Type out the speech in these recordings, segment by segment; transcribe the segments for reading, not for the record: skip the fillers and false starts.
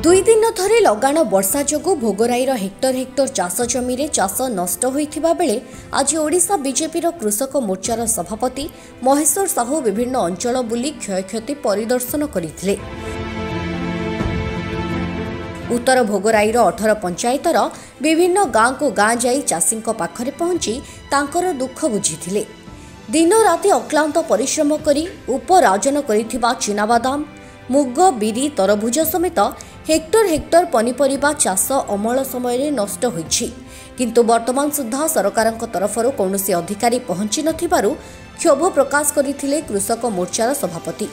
दुई दिन धरे लगाण वर्षा जोगु भोगराईर हेक्टर हेक्टर चाष जमी रे चाष नष्ट होइथिबा बेले आज ओडिशा बीजेपीर कृषक मोर्चार सभापति महेश्वर साहू विभिन्न अंचल बुली क्षयक्षति परिदर्शन करथिले। उत्तर भोगराईर 18 पंचायतर विभिन्न गाँ को गाँ जाई चाषींक पाखरे पहुंची तांकर दुख बुझिथिले। दिन राति अक्लांत परिश्रम करी उपराजन करिथिबा चिनाबादाम मुग बिरी तरभुज समेत हेक्टर हेक्टर पनीपरिबा चाष अमल समय नष्ट होइछि, किंतु वर्तमान सुद्धा सरकारक तरफरु कौनसी अधिकारी पहुंची नथिबारु क्षोभ प्रकाश करथिले कृषक मोर्चार सभापति।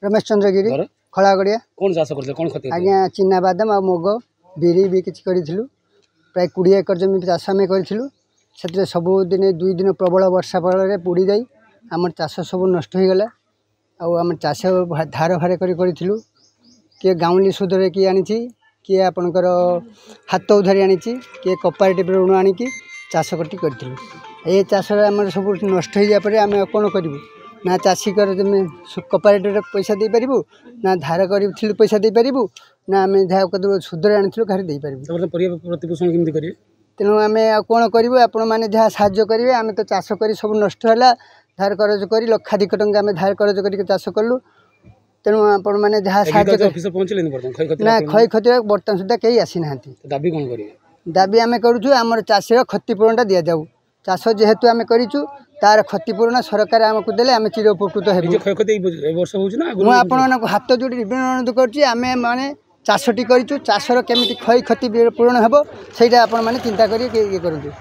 रमेश चंद्र गिरी खलागड़िया कौन चाष करले कौन खति आज्ञा चिनाबादाम आ मुग बिरी भी किछि करिथिलु। प्राय 20 एकर जमी चाष आम करिथिलु। सेतरे सब दिन 2 दिन प्रबल वर्षा फल पुड़ी जाई आम चाष सब नष्ट हो गला। आम चाष धार भार करूँ किए गाँवली सुधरे किए आनी किए आपणकर हाथ उधारी आनी किए कोऑपरेटिव ऋण आणिकी चाष कटी करूँ। ये चाष आम सब नष्ट हो जाए आम कौन करूँ ना चाषी कोऑपरेटिव पैसा दे पारू ना धार करूँ पैसा दे पारू ना आम जहाँ सुधरे आनी घर दे पारू। तेणु आम कौन करूँ आपण मैंने जहाँ साहाय्य करेंगे आम तो चाष कर सब नष्ट है धार करज कर लक्षाधिक टंका आम धार करज कर चाष कलु। तेणु आपण मैंने जहाँ ना क्षय क्षति बर्तमान सुधा कहीं आसी ना दाबी आम करूँ आम चाषीर क्षतिपूरण दि जाऊ। चाष जेहेतु आम करूँ तार क्षतिपूरण सरकार आमको देले आम चिर उपकृत हो। आपण हाथ जोड़ी अनुरोध करें माने चाषटी करूँ चाषर केमी क्षय क्षति पूरण हे से आपण मैंने चिंता करें करूँ।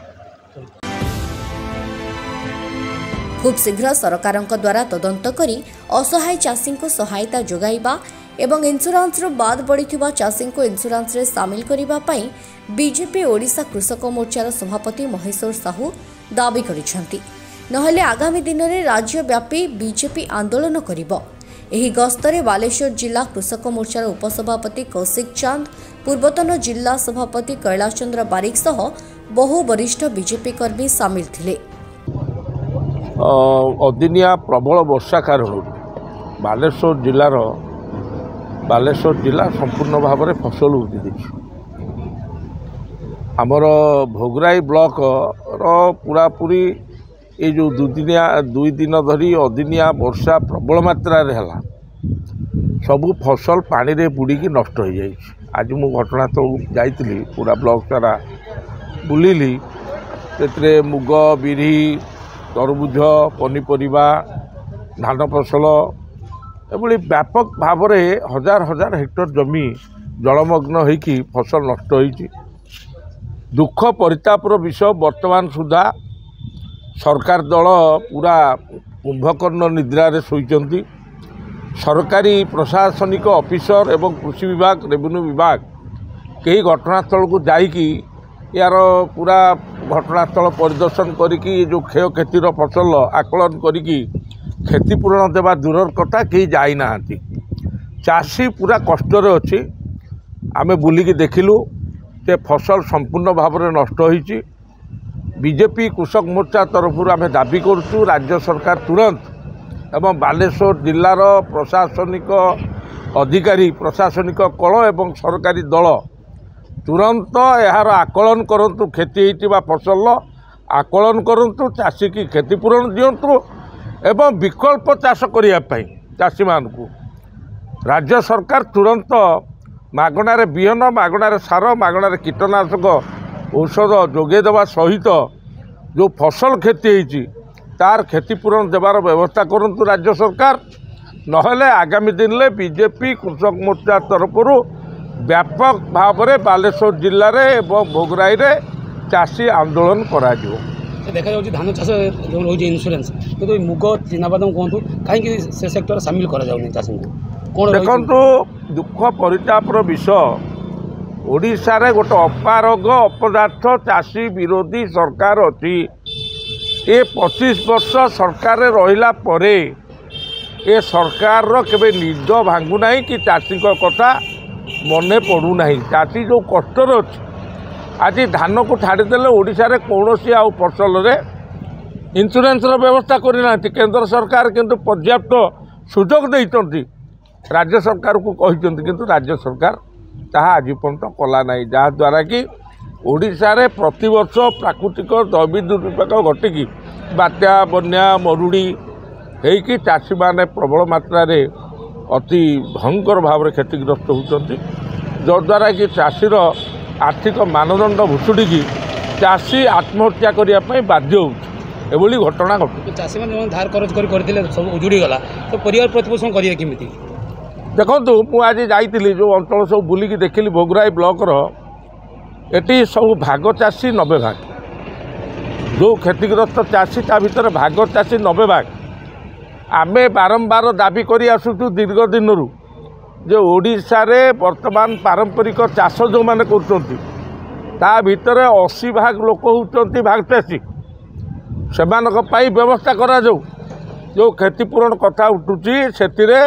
खूब शीघ्र सरकारक द्वारा तदंत करी असहाय चाषी को सहायता जोगाइबा एवं इंश्योरेंस रो बाद बढ़िथिबा चाषी को इंश्योरेंस रे शामिल करिबा पई बीजेपी ओडिशा कृषक मोर्चार सभापति महेश्वर साहू दाबी करिसेंती। नहले आगामी दिन में राज्यव्यापी बीजेपी आंदोलन करिबो। एही गस्तरे बालेश्वर जिला कृषक मोर्चार उपसभापति कौशिक चांद, पूर्वतन जिला सभापति कैलाश चंद्र बारिक सह बहु वरिष्ठ बीजेपी कर्मी सामिल थिले। अदिनिया प्रबल वर्षा कारण बालेश्वर जिला संपूर्ण भाव में फसल उदी आमर भोगराई ब्लॉक पूरापूरी ये जो 2 दिन धरी अदिनिया वर्षा प्रबल मात्रा है सबू फसल पानी रे बुड़ी नष्ट हो जाए। आज मु घटनास्थल जाइली पूरा ब्लॉक सारा बुलिली से मुग बिरी तरभुज पनीपरिबा धान फसल एभली व्यापक भाव में हजार हजार हेक्टर जमी जलमग्न होइकी फसल नष्ट होइछि। दुख परितापर विषय वर्तमान सुधा सरकार दल पूरा कुंभकर्ण निद्रा रे शोइचंती। सरकारी प्रशासनिक ऑफिसर एवं कृषि विभाग रेवेन्यू विभाग कई घटनास्थल को जाइकी यार पूरा घटनास्थल परिदर्शन करिकी जो क्षय क्षतिर फसल आकलन करिकी क्षतिपूरण देवा दूर कथा कहीं जाई नाहांती। चाषी पूरा कष्टर अच्छी आमे बुलिकी देखिलु जे फसल संपूर्ण भाव में नष्ट होइछि। बीजेपी कृषक मोर्चा तरफ आमे दाबी करूँ राज्य सरकार तुरंत एवं बालेश्वर जिलार प्रशासनिक अधिकारी प्रशासनिक कल एवं सरकारी दल तुरंत यार आकलन करंतु क्षति होइतिबा फसल आकलन करंतु चाषी की क्षतिपूरण दियंतु एवं विकल्प चाष करिया पई चाषी मानकु राज्य सरकार तुरंत मागणारे बिहन मागणारे सार मागणारे कीटनाशक औषध जोगे देवा सहित जो फसल क्षति होइछि तार क्षतिपूरण देवार व्यवस्था करंतु राज्य सरकार। नहले आगामी दिन में बीजेपी कृषक मोर्चा तरफ व्यापक भाव में बालेश्वर जिले में भोगराई रे चाषी आंदोलन करा देखा जाऊँ धान चाष जो रोज इन्शुरेंस तो मुग चिनाबादाम कहतु कहीं से सेक्टर सामिल करा चाषी को देखु दुख परितापर विषय ओडिशा रे गोटे अपारग अपदार्थ चाषी विरोधी सरकार अच्छी। ये 25 वर्ष सरकार रहिला परे ए सरकार केबे निद भांगु नाही कि चाषी कथा मने पड़ू नाही। चाषी जो कष्टर अच्छी आज धान को छाड़देले ओडिशा रे कौनसी आउ फसल रे इन्शुरेंस व्यवस्था करना केंद्र सरकार किंतु पर्याप्त सुजोग देइतंती राज्य सरकार को कहते किंतु राज्य सरकार ताहा आज पर्यंत कला ना जहाँद्वारा कि ओडिशा रे प्रतिवर्ष प्राकृतिक दैविक दुर्विपाक घटिकी बात्या बन्या मरुड़ी होइकी चाषी माने प्रबल मात्रा रे अति भयंकर भाव में क्षतिग्रस्त होती जद्वारा कि चाषीर आर्थिक मानदंड भुशुड़ी चाषी आत्महत्या करने बाध्य होली घटना घटू चाषी मैंने धार करज कर सब उजुड़ी गला तो परिवार प्रतिपोषण करिए केमिति देखो मुझे जाइली जो अंचल सब बुलिकी देखिली भोगराई ब्लॉक एटी सब भाग चाषी 90 भाग जो क्षतिग्रस्त चाषी ता भीतर भाग चाषी 90 भाग आमे बारंबार दाबी करी आसुचु दीर्घ दिन जो ओडिशा रे वर्तमान पारंपरिक चाष जो माने करछंती ता भीतर 80 भाग लोक होउचंती भाग चाषी सेमानक पाई व्यवस्था करा जाऊ जो क्षतिपूरण कथा उठुची सेतिरे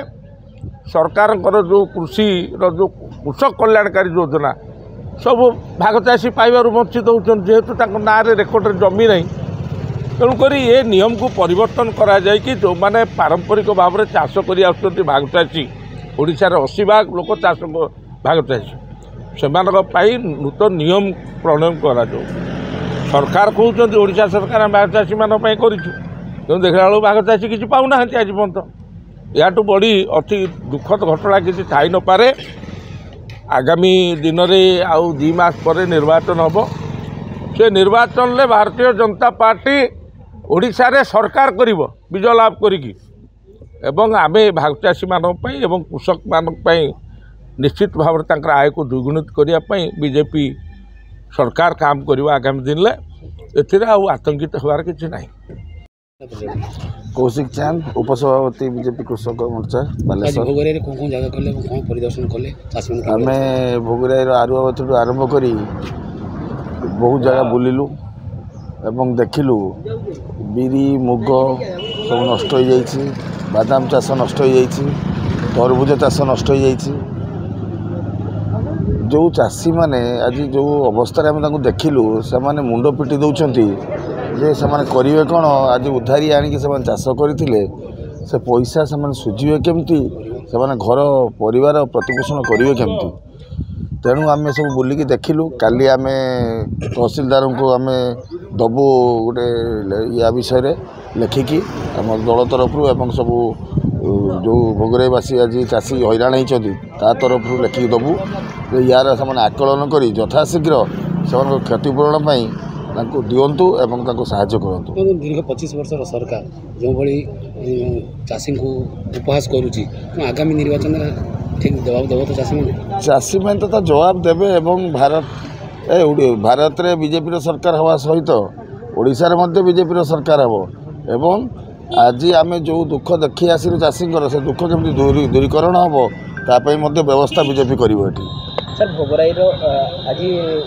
सरकार जो कृषि जो कृषक कल्याणकारी योजना सब भाग चाषी पाइबार वंचित होउचंती जेहेतु तांको नारे रेकर्ड जमी नहीं तेणुक ये नियम को परिवर्तन करा जाए कि जो माने पारंपरिक भाव में चाष कर आसुच्च भाग चाषी ओडिशा रे 80 भाग लोक चाष भाग चाषी से नूतन नियम प्रणयन करा जाऊ सरकार कहते ओडिशा सरकार भाग चाषी मान करूँ देखला बेलू भाग चाषी किसी पाऊना आज पर्यंत या बड़ी अति दुखद घटना किसी थाई न पारे आगामी दिन में आउ 2 मास पर निर्वाचन हम से निर्वाचन में भारतीय जनता पार्टी ओडिशा रे सरकार करिवो विजय लाभ करिकी एवं आमे भाग चाषी मानक पई एवं कृषक मानक पई निश्चित भाव में आय को द्विगुणित करिया पई बीजेपी सरकार काम करिवो आगामी दिन ले एथिरे आ आतंकित होवार किछि नाही। कौशिक चांद उपसभापति बीजेपी कृषक मोर्चा बालेश्वर भोगराई कौन जगह कले कौन परिदर्शन कले आमे भोगराई आरुआवती आरंभ करी बहुत जगह बुलिलु एवं देखिलु बिरी मुग सब नष्ट हो जाइछि बादाम चाष नष्ट हो जाइछि तरबुज चाष नष्ट हो जाइछि जो चाषी माने आज जो अवस्था आम देखिलु से माने मुंड पिटी दौरान जे से करेंगे कौन आज उधारी आनिकी से चाष करते से पैसा से सुझे केमती से घर परिवार प्रतिपोषण करेंगे केमती तेणु आम सब बुलिकी देखिलु काली आम तहसीलदार को आम दबु गोटे या विषय लेखिकी आम दल तरफ एवं सब जो भोगराईवासी आज चाषी हैरान होती तरफ लेखिकी दबु यार से आकलन कर यथाशीघ्र से क्षतिपूरण दिंतु एवं साहाय्य करंतु। दीर्घ 25 वर्ष सरकार जो भाई चाषी को उपहास करुच्ची आगामी निर्वाचन ठीक जवाब देव तो चाषी मैंने तो जवाब देवे एवं भारत रे बीजेपी सरकार हवा सहित ओडिशा रे मध्य बीजेपी सरकार हम एवं आज आम जो दुख देखी आसलु चाषी से दुख केमती दूरीकरण हम तापाई व्यवस्था बीजेपी कर सर भोगराई आज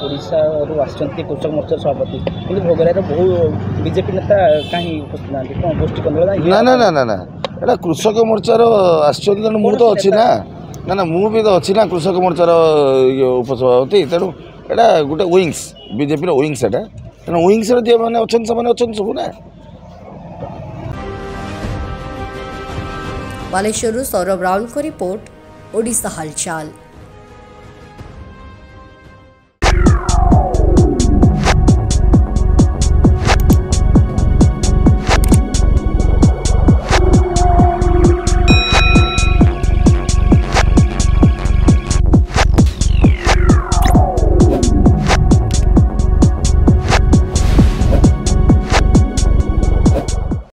ओडिशा कृषक मोर्चा सभापति कि भोगराई बहु बीजेपी नेता कहीं उपस्थित ना गोष्ठी ना ना ना ना ना एटा कृषक मोर्चार आश्चर्य मु तो अच्छी ना ना ना मु भी तो अच्छी ना कृषक मोर्चार उपसभापति तेणु एटा गोटे विंग्स बीजेपी विंग्स एटा तेणु विंग्स जे मैंने अच्छा सब ना। बालेश्वर सौरभ राउल को रिपोर्ट ओडिशा हालचाल।